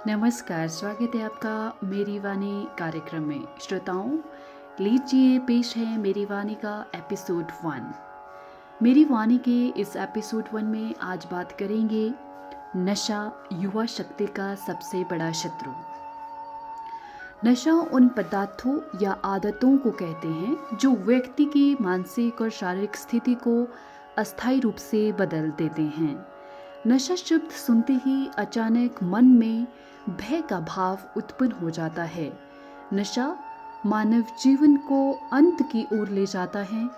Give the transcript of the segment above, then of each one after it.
नमस्कार, स्वागत है आपका मेरी वाणी कार्यक्रम में। श्रोताओं, लीजिए पेश है मेरी वाणी का एपिसोड 1। मेरी वाणी के इस एपिसोड 1 में आज बात करेंगे नशा युवा शक्ति का सबसे बड़ा शत्रु। नशा उन पदार्थों या आदतों को कहते हैं जो व्यक्ति की मानसिक और शारीरिक स्थिति को अस्थायी रूप से बदल देते हैं। नशा शब्द सुनते ही अचानक मन में भय का भाव उत्पन्न हो जाता है। नशा मानव जीवन को अंत की ओर ले जाता है।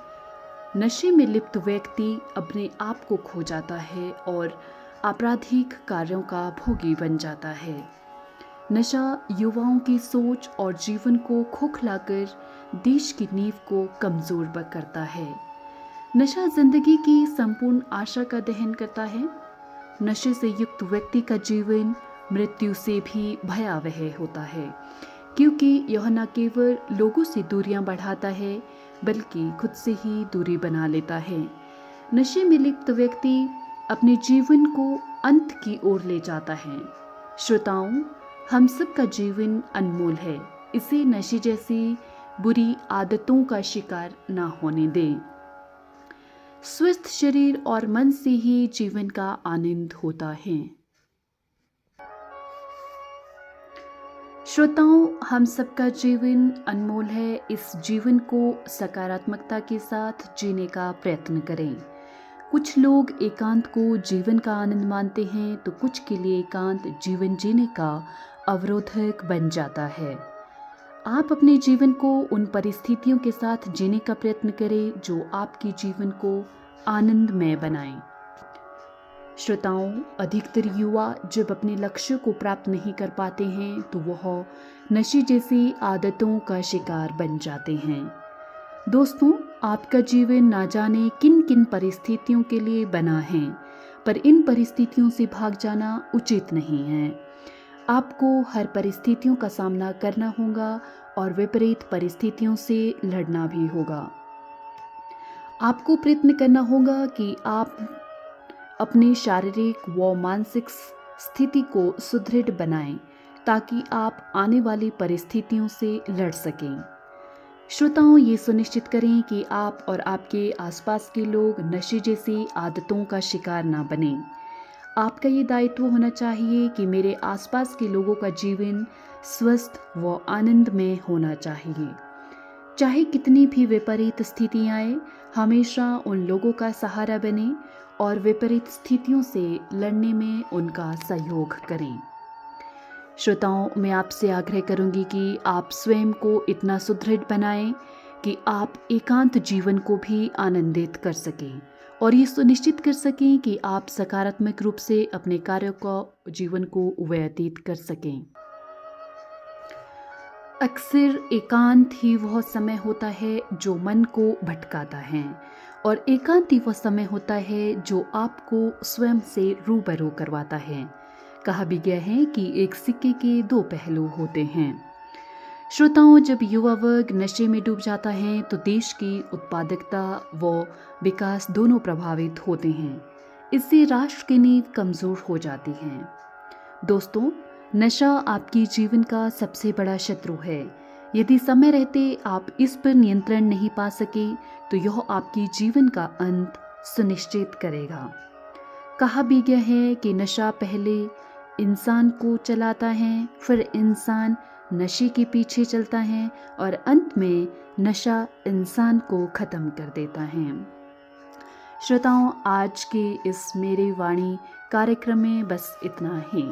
नशे में लिप्त व्यक्ति अपने आप को खो जाता है और आपराधिक कार्यों का भोगी बन जाता है। नशा युवाओं की सोच और जीवन को खोखलाकर देश की नींव को कमजोर करता है। नशा जिंदगी की संपूर्ण आशा का दहन करता है। नशे से युक्त व्यक्ति का जीवन मृत्यु से भी भयावह होता है, क्योंकि यह न केवल लोगों से दूरियां बढ़ाता है बल्कि खुद से ही दूरी बना लेता है। नशे में लिप्त व्यक्ति अपने जीवन को अंत की ओर ले जाता है। श्रोताओं, हम सबका जीवन अनमोल है, इसे नशे जैसी बुरी आदतों का शिकार ना होने दें। स्वस्थ शरीर और मन से ही जीवन का आनंद होता है। श्रोताओं, हम सबका जीवन अनमोल है। इस जीवन को सकारात्मकता के साथ जीने का प्रयत्न करें। कुछ लोग एकांत को जीवन का आनंद मानते हैं तो कुछ के लिए एकांत जीवन जीने का अवरोधक बन जाता है। आप अपने जीवन को उन परिस्थितियों के साथ जीने का प्रयत्न करें जो आपके जीवन को आनंदमय बनाएं। श्रोताओं, अधिकतर युवा जब अपने लक्ष्य को प्राप्त नहीं कर पाते हैं तो वह नशे जैसी आदतों का शिकार बन जाते हैं। दोस्तों, आपका जीवन ना जाने किन किन परिस्थितियों के लिए बना है, पर इन परिस्थितियों से भाग जाना उचित नहीं है। आपको हर परिस्थितियों का सामना करना होगा और विपरीत परिस्थितियों से लड़ना भी होगा। आपको प्रयत्न करना होगा कि आप अपनी शारीरिक व मानसिक स्थिति को सुदृढ़ बनाएं ताकि आप आने वाली परिस्थितियों से लड़ सकें। श्रोताओं, ये सुनिश्चित करें कि आप और आपके आसपास के लोग नशे जैसी आदतों का शिकार ना बने। आपका ये दायित्व होना चाहिए कि मेरे आसपास के लोगों का जीवन स्वस्थ व आनंदमय होना चाहिए। चाहे कितनी भी विपरीत स्थितियां आए, हमेशा उन लोगों का सहारा बने और विपरीत स्थितियों से लड़ने में उनका सहयोग करें। श्रोताओं, मैं आपसे आग्रह करूंगी कि आप स्वयं को इतना सुदृढ़ बनाएं कि आप एकांत जीवन को भी आनंदित कर सकें और ये सुनिश्चित कर सकें कि आप सकारात्मक रूप से अपने कार्यों को जीवन को व्यतीत कर सकें। अक्सर एकांत ही वह समय होता है जो मन को भटकाता है और एकांत ही वह समय होता है जो आपको स्वयं से रूबरू करवाता है। कहा भी गया है कि एक सिक्के के दो पहलू होते हैं। श्रोताओं, जब युवा वर्ग नशे में डूब जाता है तो देश की उत्पादकता व विकास दोनों प्रभावित होते हैं। इससे राष्ट्र की नींव कमजोर हो जाती है। दोस्तों, नशा आपकी जीवन का सबसे बड़ा शत्रु है। यदि समय रहते आप इस पर नियंत्रण नहीं पा सके तो यह आपकी जीवन का अंत सुनिश्चित करेगा। कहा भी गया है कि नशा पहले इंसान को चलाता है, फिर इंसान नशे के पीछे चलता है और अंत में नशा इंसान को खत्म कर देता है। श्रोताओं, आज के इस मेरी वाणी कार्यक्रम में बस इतना ही।